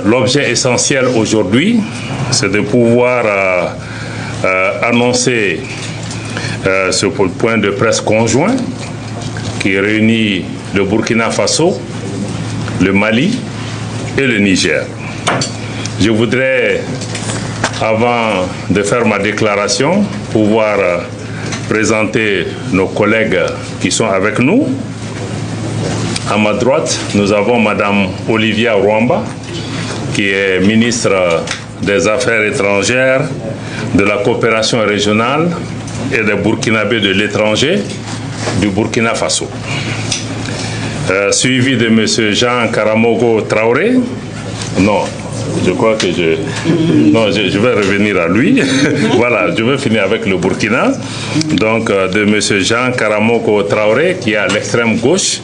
L'objet essentiel aujourd'hui, c'est de pouvoir annoncer ce point de presse conjoint qui réunit le Burkina Faso, le Mali et le Niger. Je voudrais, avant de faire ma déclaration, pouvoir présenter nos collègues qui sont avec nous. À ma droite, nous avons Madame Olivia Rwamba, qui est ministre des Affaires étrangères, de la coopération régionale et des Burkinabés de l'étranger du Burkina Faso. Suivi de Monsieur Jean Karamogo Traoré. Non, je crois que je vais revenir à lui. Voilà, je vais finir avec le Burkina. Donc, de M. Jean Karamogo Traoré, qui est à l'extrême gauche,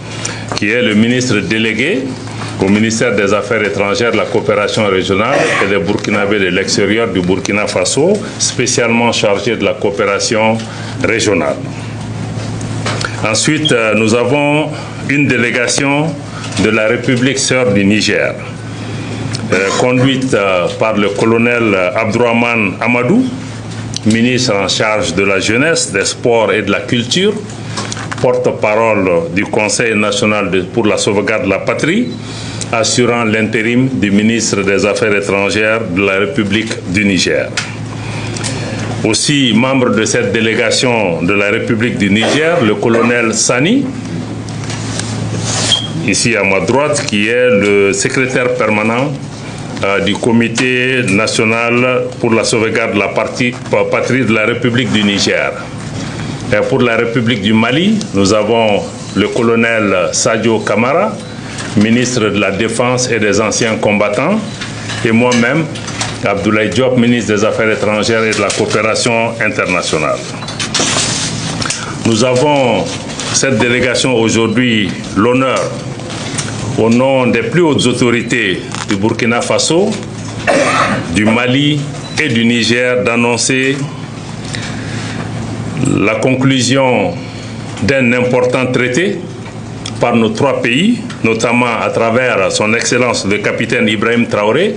qui est le ministre délégué au ministère des Affaires étrangères, de la coopération régionale et des Burkinabés de l'extérieur du Burkina Faso, spécialement chargé de la coopération régionale. Ensuite, nous avons une délégation de la République sœur du Niger, conduite par le colonel Abdourahmane Amadou, ministre en charge de la jeunesse, des sports et de la culture, porte-parole du Conseil national pour la sauvegarde de la patrie, assurant l'intérim du ministre des Affaires étrangères de la République du Niger. Aussi, membre de cette délégation de la République du Niger, le colonel Sani, ici à ma droite, qui est le secrétaire permanent du Comité national pour la sauvegarde de la patrie de la République du Niger. Et pour la République du Mali, nous avons le colonel Sadio Kamara, ministre de la Défense et des anciens combattants, et moi-même, Abdoulaye Diop, ministre des Affaires étrangères et de la coopération internationale. Nous avons cette délégation aujourd'hui l'honneur, au nom des plus hautes autorités du Burkina Faso, du Mali et du Niger, d'annoncer la conclusion d'un important traité par nos trois pays, notamment à travers son Excellence le capitaine Ibrahim Traoré,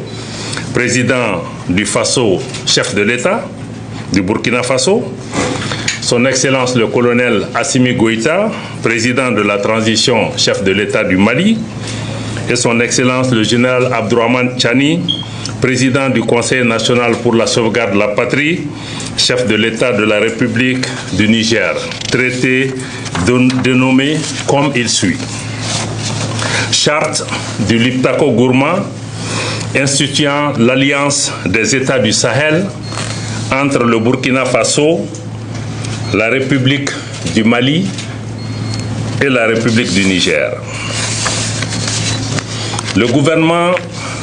président du Faso, chef de l'État du Burkina Faso, son Excellence le colonel Assimi Goïta, président de la transition, chef de l'État du Mali, et son Excellence le général Abdourahmane Tchani, président du Conseil national pour la sauvegarde de la patrie, chef de l'État de la République du Niger. Traité dénommé comme il suit. Charte du Liptako Gourma instituant l'alliance des États du Sahel entre le Burkina Faso, la République du Mali et la République du Niger. Le gouvernement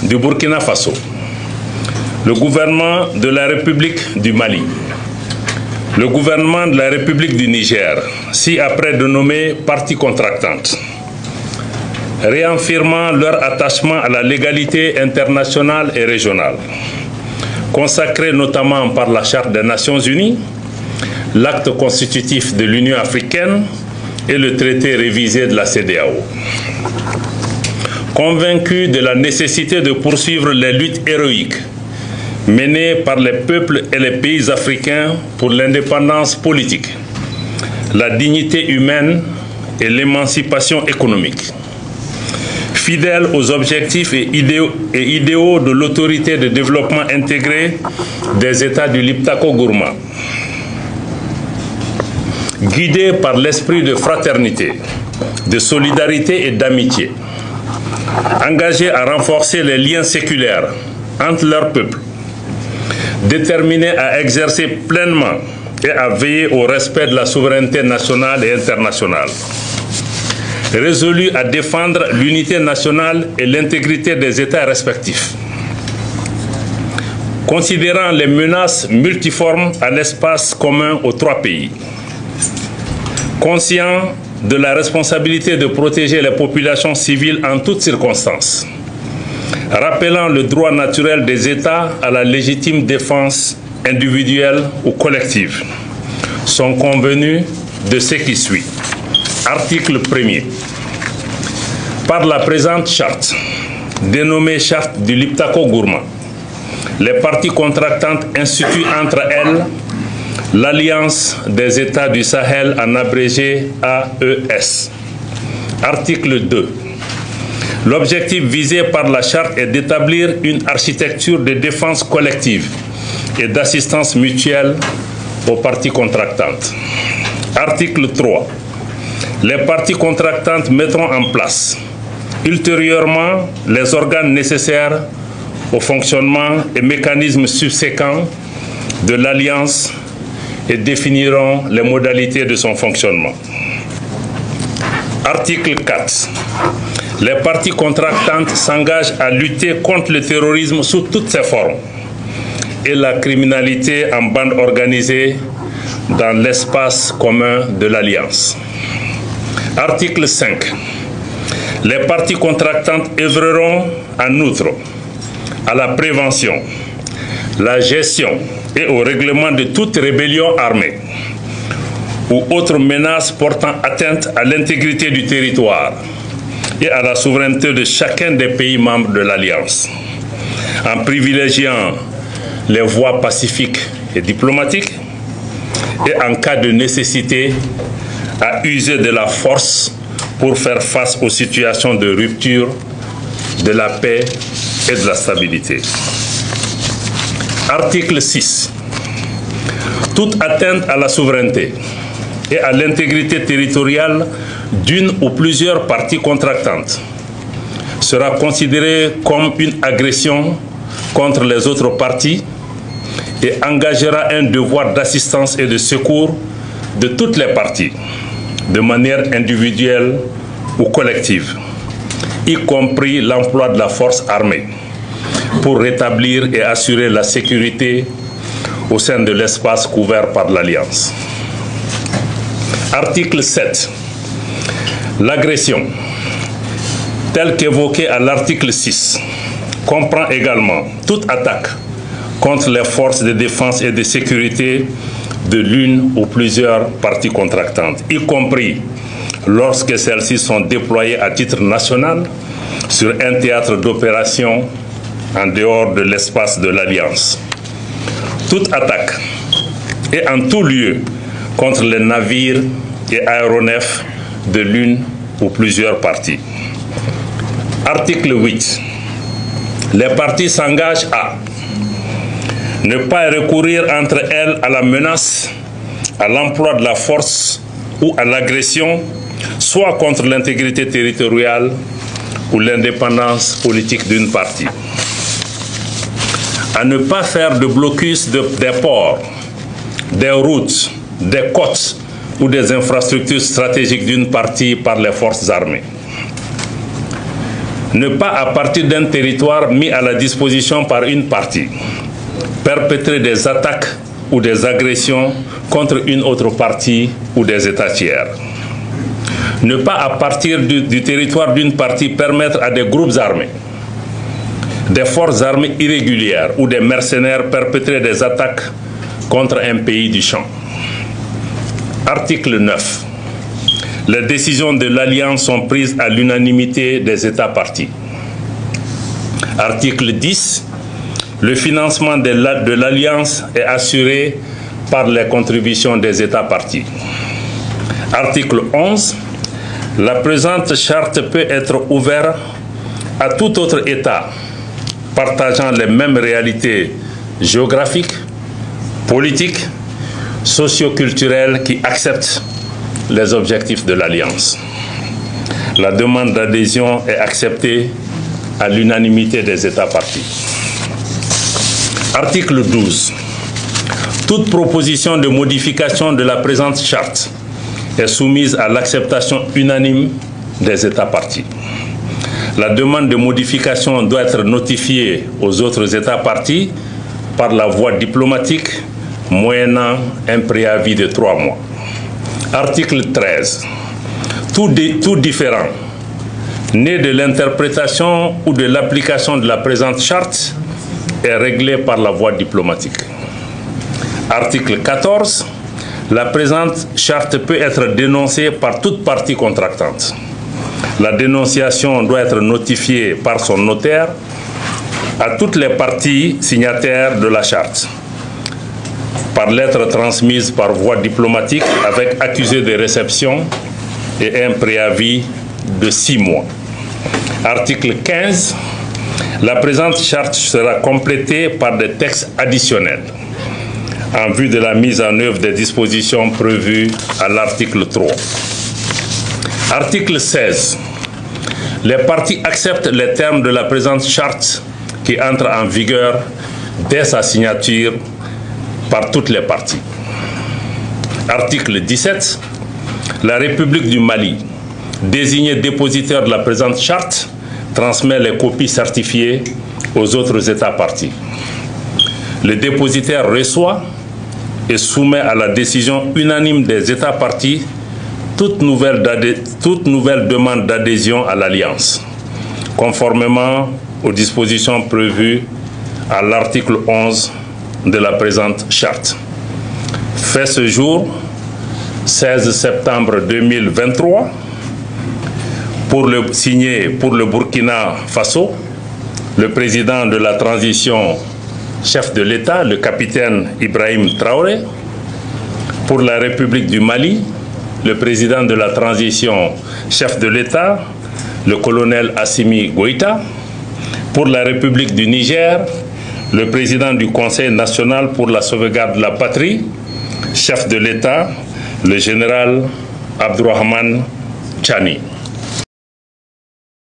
du Burkina Faso, le gouvernement de la République du Mali, le gouvernement de la République du Niger, ci-après dénommés parties contractantes, réaffirmant leur attachement à la légalité internationale et régionale, consacrée notamment par la Charte des Nations Unies, l'acte constitutif de l'Union africaine et le traité révisé de la CEDEAO. Convaincus de la nécessité de poursuivre les luttes héroïques menées par les peuples et les pays africains pour l'indépendance politique, la dignité humaine et l'émancipation économique. Fidèles aux objectifs et idéaux de l'autorité de développement intégré des États du Liptako Gourma. Guidés par l'esprit de fraternité, de solidarité et d'amitié. Engagés à renforcer les liens séculaires entre leurs peuples. Déterminés à exercer pleinement et à veiller au respect de la souveraineté nationale et internationale. Résolus à défendre l'unité nationale et l'intégrité des États respectifs. Considérant les menaces multiformes à l'espace commun aux trois pays. Conscients de la responsabilité de protéger les populations civiles en toutes circonstances. Rappelant le droit naturel des États à la légitime défense individuelle ou collective, sont convenus de ce qui suit. Article 1er. Par la présente charte, dénommée Charte du Liptako-Gourma, les parties contractantes instituent entre elles l'Alliance des États du Sahel, en abrégé AES. Article 2. L'objectif visé par la Charte est d'établir une architecture de défense collective et d'assistance mutuelle aux parties contractantes. Article 3. Les parties contractantes mettront en place ultérieurement les organes nécessaires au fonctionnement et mécanismes subséquents de l'Alliance et définiront les modalités de son fonctionnement. Article 4. Les parties contractantes s'engagent à lutter contre le terrorisme sous toutes ses formes et la criminalité en bande organisée dans l'espace commun de l'Alliance. Article 5. Les parties contractantes œuvreront en outre à la prévention, la gestion et au règlement de toute rébellion armée ou autre menace portant atteinte à l'intégrité du territoire et à la souveraineté de chacun des pays membres de l'Alliance, en privilégiant les voies pacifiques et diplomatiques et en cas de nécessité à user de la force pour faire face aux situations de rupture de la paix et de la stabilité. Article 6. Toute atteinte à la souveraineté et à l'intégrité territoriale d'une ou plusieurs parties contractantes sera considérée comme une agression contre les autres parties et engagera un devoir d'assistance et de secours de toutes les parties, de manière individuelle ou collective, y compris l'emploi de la force armée, pour rétablir et assurer la sécurité au sein de l'espace couvert par l'Alliance. Article 7. L'agression, telle qu'évoquée à l'article 6, comprend également toute attaque contre les forces de défense et de sécurité de l'une ou plusieurs parties contractantes, y compris lorsque celles-ci sont déployées à titre national sur un théâtre d'opération en dehors de l'espace de l'Alliance. Toute attaque et en tout lieu contre les navires et aéronefs de l'une ou plusieurs parties. Article 8. Les parties s'engagent à ne pas recourir entre elles à la menace, à l'emploi de la force ou à l'agression, soit contre l'intégrité territoriale ou l'indépendance politique d'une partie. À ne pas faire de blocus des ports, des routes, des côtes ou des infrastructures stratégiques d'une partie par les forces armées. Ne pas, à partir d'un territoire mis à la disposition par une partie, perpétrer des attaques ou des agressions contre une autre partie ou des États tiers. Ne pas, à partir du territoire d'une partie, permettre à des groupes armés, des forces armées irrégulières ou des mercenaires perpétrer des attaques contre un pays du champ. Article 9. Les décisions de l'Alliance sont prises à l'unanimité des États parties. Article 10. Le financement de l'Alliance est assuré par les contributions des États parties. Article 11. La présente charte peut être ouverte à tout autre État partageant les mêmes réalités géographiques, politiques, socio-culturelles qui acceptent les objectifs de l'Alliance. La demande d'adhésion est acceptée à l'unanimité des États parties. Article 12. Toute proposition de modification de la présente charte est soumise à l'acceptation unanime des États parties. La demande de modification doit être notifiée aux autres États parties par la voie diplomatique, moyennant un préavis de 3 mois. Article 13. Tout différend né de l'interprétation ou de l'application de la présente charte est réglé par la voie diplomatique. Article 14. La présente charte peut être dénoncée par toute partie contractante. La dénonciation doit être notifiée par son notaire à toutes les parties signataires de la charte, par lettre transmise par voie diplomatique avec accusé de réception et un préavis de 6 mois. Article 15. La présente charte sera complétée par des textes additionnels en vue de la mise en œuvre des dispositions prévues à l'article 3. Article 16. Les parties acceptent les termes de la présente charte qui entre en vigueur dès sa signature par toutes les parties. Article 17. La République du Mali, désignée dépositaire de la présente charte, transmet les copies certifiées aux autres États parties. Le dépositaire reçoit et soumet à la décision unanime des États parties toute nouvelle demande d'adhésion à l'Alliance, conformément aux dispositions prévues à l'article 11 de la présente charte. Fait ce jour, 16 septembre 2023, signé pour le Burkina Faso, le président de la transition, chef de l'État, le capitaine Ibrahim Traoré. Pour la République du Mali, le président de la transition, chef de l'État, le colonel Assimi Goïta. Pour la République du Niger, le président du Conseil national pour la sauvegarde de la patrie, chef de l'État, le général Abdourahmane Tchani.